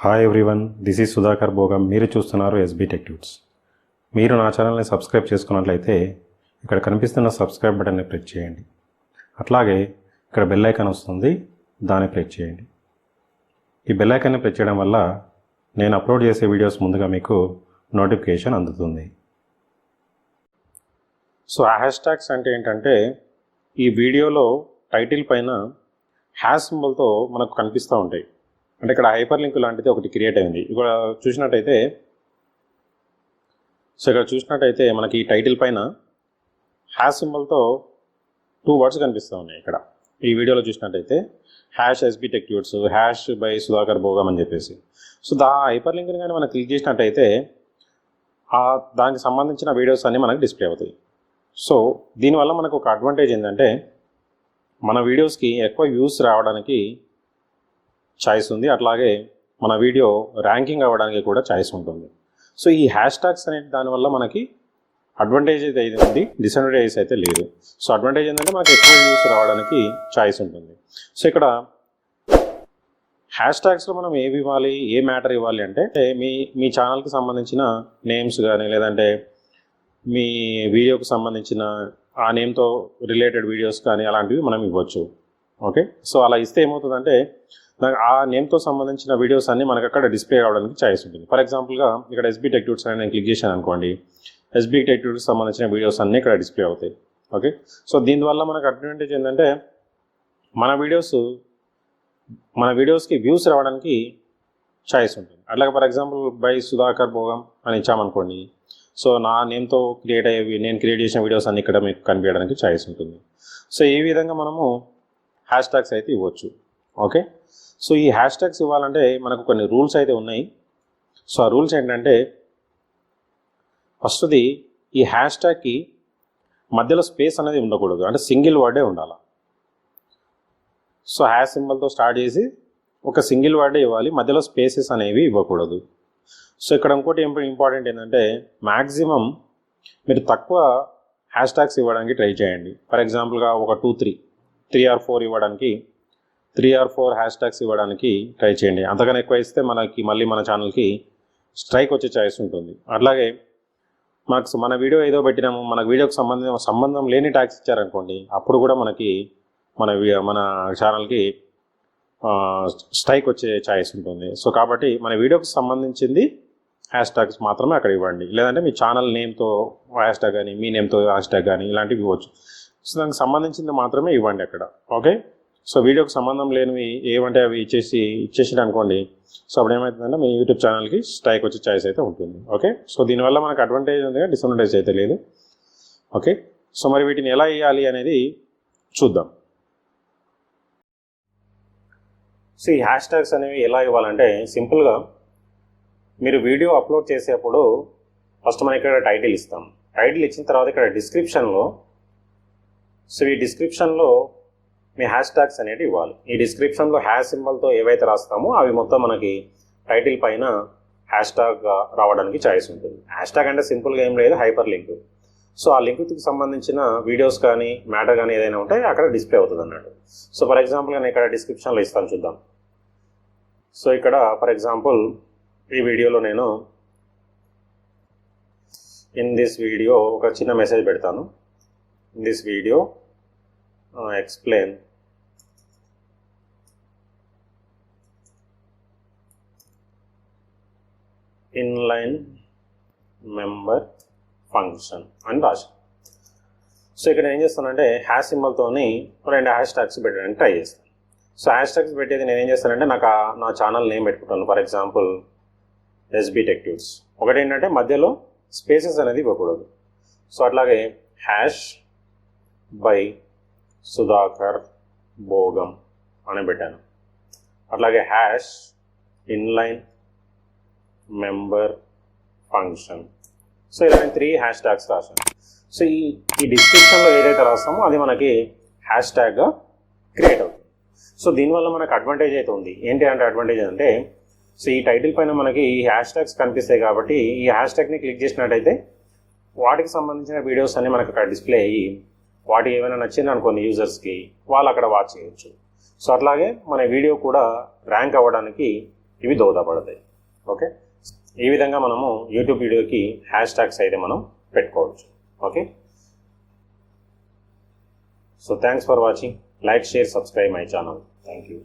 Hi everyone, this is Sudhakar Bogam. మీరు చూస్తున్నారు SB tech tuts. మీరు నా ఛానల్ని సబ్స్క్రైబ్ చేసుకున్నట్లయితే ఇక్కడ కనిపిస్తున్న సబ్స్క్రైబ్ బటన్ని ప్రెస్ చేయండి. అట్లాగే ఇక్కడ బెల్ ఐకాన్ వస్తుంది, దాన్ని ప్రెస్ చేయండి. ఈ బెల్ ఐకాన్ని ప్రెస్ చేయడం వల్ల నేను అప్లోడ్ చేసే వీడియోస్ ముందుగా మీకు నోటిఫికేషన్ అందుతుంది. సో హ్యాష్ ట్యాగ్స్ అంటే ఏంటంటే, ఈ వీడియోలో టైటిల్ పైన హ్యాష్ సింబల్తో మనకు కనిపిస్తూ ఉంటాయి. అంటే ఇక్కడ హైపర్ లింక్ లాంటిది ఒకటి క్రియేట్ అయింది. ఇక్కడ చూసినట్టయితే మనకి ఈ టైటిల్ పైన హ్యాష్ సింబల్తో 2 వర్డ్స్ కనిపిస్తూ ఉన్నాయి. ఇక్కడ ఈ వీడియోలో చూసినట్టయితే hash SB tech tuts, hash by Sudhakar Bogam అని చెప్పేసి. సో హైపర్ లింక్ని కానీ మనం క్లిక్ చేసినట్టయితే దానికి సంబంధించిన వీడియోస్ అన్నీ మనకు డిస్ప్లే అవుతాయి. సో దీనివల్ల మనకు ఒక అడ్వాంటేజ్ ఏంటంటే, మన వీడియోస్కి ఎక్కువ వ్యూస్ రావడానికి ఛాయిస్ ఉంది. అట్లాగే మన వీడియో ర్యాంకింగ్ అవ్వడానికి కూడా ఛాయిస్ ఉంటుంది. సో ఈ హ్యాష్ ట్యాగ్స్ అనే దానివల్ల మనకి అడ్వాంటేజ్ అయితే ఉంది, డిసడ్వాంటేజెస్ అయితే లేదు. సో అడ్వాంటేజ్ ఏంటంటే మనకి ఎక్కువ వ్యూస్ రావడానికి ఛాయిస్ ఉంటుంది. సో ఇక్కడ హ్యాష్ ట్యాగ్స్లో మనం ఏవి ఇవ్వాలి, ఏ మ్యాటర్ ఇవ్వాలి అంటే, మీ ఛానల్కి సంబంధించిన నేమ్స్ కానీ, లేదంటే మీ వీడియోకి సంబంధించిన ఆ నేమ్తో రిలేటెడ్ వీడియోస్ కానీ అలాంటివి మనం ఇవ్వచ్చు. ఓకే, సో అలా ఇస్తే ఏమవుతుందంటే, ఆ నేమ్తో సంబంధించిన వీడియోస్ అన్నీ మనకు అక్కడ డిస్ప్లే అవ్వడానికి ఛాయిస్ ఉంటుంది. ఫర్ ఎగ్జాంపుల్గా ఇక్కడ ఎస్బీ టెక్ ట్యూట్స్ అని నేను క్లిక్ చేశాను అనుకోండి, ఎస్బీ టెక్ ట్యూట్స్కి సంబంధించిన వీడియోస్ అన్నీ ఇక్కడ డిస్ప్లే అవుతాయి. ఓకే, సో దీనివల్ల మనకు అడ్వాంటేజ్ ఏంటంటే, మన వీడియోస్కి వ్యూస్ రావడానికి ఛాయిస్ ఉంటుంది. అట్లాగే ఫర్ ఎగ్జాంపుల్ బై సుధాకర్ భోగం అని ఇచ్చామనుకోండి, సో నా నేమ్తో నేను క్రియేట్ చేసిన వీడియోస్ అన్ని ఇక్కడ మీకు కనిపించడానికి ఛాయిస్ ఉంటుంది. సో ఈ విధంగా మనము హ్యాష్ ట్యాగ్స్ అయితే ఇవ్వచ్చు. ఓకే, సో ఈ హ్యాష్ ట్యాగ్స్ ఇవ్వాలంటే మనకు కొన్ని రూల్స్ అయితే ఉన్నాయి. సో ఆ రూల్స్ ఏంటంటే, ఫస్ట్ది ఈ హ్యాష్ ట్యాగ్కి మధ్యలో స్పేస్ అనేది ఉండకూడదు, అంటే సింగిల్ వర్డే ఉండాలి. సో హ్యాష్ సింబల్తో స్టార్ట్ చేసి ఒక సింగిల్ వర్డే ఇవ్వాలి, మధ్యలో స్పేసెస్ అనేవి ఇవ్వకూడదు. సో ఇక్కడ ఇంకోటి ఇంపార్టెంట్ ఏంటంటే, మ్యాక్సిమం మీరు తక్కువ హ్యాష్ ట్యాగ్స్ ఇవ్వడానికి ట్రై చేయండి. ఫర్ ఎగ్జాంపుల్గా ఒక 3 or 4 ఇవ్వడానికి, 3 or 4 హ్యాష్ ట్యాగ్స్ ఇవ్వడానికి ట్రై చేయండి. అంతకన్నా ఎక్కువ ఇస్తే మళ్ళీ మన ఛానల్కి స్ట్రైక్ వచ్చే ఛాయిస్ ఉంటుంది. అట్లాగే మన వీడియో ఏదో పెట్టినాము, మన వీడియోకి సంబంధం లేని ట్యాగ్స్ ఇచ్చారనుకోండి, అప్పుడు కూడా మన ఛానల్కి స్ట్రైక్ వచ్చే ఛాయిస్ ఉంటుంది. సో కాబట్టి మన వీడియోకి సంబంధించింది హ్యాష్ ట్యాగ్స్ మాత్రమే అక్కడ ఇవ్వండి. లేదంటే మీ ఛానల్ నేమ్తో హ్యాష్ ట్యాగ్ కానీ, మీ నేమ్తో హ్యాష్ ట్యాగ్ కానీ ఇలాంటివి ఇవ్వచ్చు. సో దానికి సంబంధించింది మాత్రమే ఇవ్వండి అక్కడ. ఓకే, సో వీడియోకి సంబంధం లేనివి ఏమంటే అవి ఇచ్చేసి అనుకోండి, సో అప్పుడు ఏమవుతుందంటే మీ యూట్యూబ్ ఛానల్కి స్ట్రైక్ వచ్చే ఛాయిస్ అయితే ఉంటుంది. ఓకే, సో దీనివల్ల మనకు అడ్వాంటేజ్ ఉంది, డిసడ్వాంటేజ్ అయితే లేదు. ఓకే, సో మరి వీటిని ఎలా వేయాలి అనేది చూద్దాం. సో ఈ హ్యాష్ ట్యాగ్స్ అనేవి ఎలా ఇవ్వాలంటే, సింపుల్గా మీరు వీడియో అప్లోడ్ చేసేప్పుడు ఫస్ట్ మనం ఇక్కడ టైటిల్ ఇస్తాం. టైటిల్ ఇచ్చిన తర్వాత ఇక్కడ డిస్క్రిప్షన్లో, సో ఈ డిస్క్రిప్షన్లో మీ హ్యాష్ ట్యాగ్స్ అనేవి ఇవ్వాలి. ఈ డిస్క్రిప్షన్లో హ్యాష్ సింబల్తో ఏవైతే రాస్తామో అవి మొత్తం మనకి టైటిల్ పైన హ్యాష్ ట్యాగ్ రావడానికి ఛాయిస్ ఉంటుంది. హ్యాష్ ట్యాగ్ అంటే సింపుల్గా ఏం లేదు, హైపర్ లింక్. సో ఆ లింక్కి సంబంధించిన వీడియోస్ కానీ, మ్యాటర్ కానీ ఏదైనా ఉంటే అక్కడ డిస్ప్లే అవుతుంది అన్నట్టు. సో ఫర్ ఎగ్జాంపుల్ నేను ఇక్కడ డిస్క్రిప్షన్లో ఇస్తాను, చూద్దాం. సో ఇక్కడ ఫర్ ఎగ్జాంపుల్ ఈ వీడియోలో నేను ఇన్ దిస్ వీడియో ఒక చిన్న మెసేజ్ పెడతాను. In this video explain inline member function అని రాసి. సో ఇక్కడ ఏం చేస్తానంటే, హ్యాష్ సింబల్తోని 2 హ్యాష్ ట్యాగ్స్ పెట్టడానికి ట్రై చేస్తాను. సో హ్యాష్ ట్యాగ్స్ పెట్టేది నేను ఏం చేస్తానంటే, నా ఛానల్ నేమ్ పెట్టుకుంటాను. For example SB tech tuts. ఒకటి ఏంటంటే మధ్యలో స్పేసెస్ అనేది ఇవ్వకూడదు. సో అట్లాగే హ్యాష్ బై సుధాకర్ బోగం అని పెట్టాను. అట్లాగే hash inline member function. So ఇలా నేను 3 హ్యాష్ ట్యాగ్స్ రాశాను. సో ఈ డిస్క్రిప్షన్లో ఏదైతే రాస్తామో అది మనకి హ్యాష్ ట్యాగ్గా క్రియేట్ అవుతుంది. సో దీనివల్ల మనకు అడ్వాంటేజ్ అయితే ఉంది. ఏంటి అంటే అడ్వాంటేజ్ అంటే, సో ఈ టైటిల్ పైన మనకి ఈ హ్యాష్ ట్యాగ్స్ కనిపిస్తాయి కాబట్టి, ఈ హ్యాష్ ట్యాగ్ని క్లిక్ చేసినట్టయితే వాటికి సంబంధించిన వీడియోస్ అన్నీ మనకు అక్కడ డిస్ప్లే అయ్యి, వాటికి ఏమైనా నచ్చింది అనుకోండి యూజర్స్కి, వాళ్ళు అక్కడ వాచ్ చేయొచ్చు. సో అట్లాగే మన వీడియో కూడా ర్యాంక్ అవ్వడానికి ఇవి దోహదపడతాయి. ఓకే, ఈ విధంగా మనము యూట్యూబ్ వీడియోకి హ్యాష్ ట్యాగ్స్ అయితే మనం పెట్టుకోవచ్చు. Okay, so thanks for watching. Like, share, subscribe my channel. Thank you.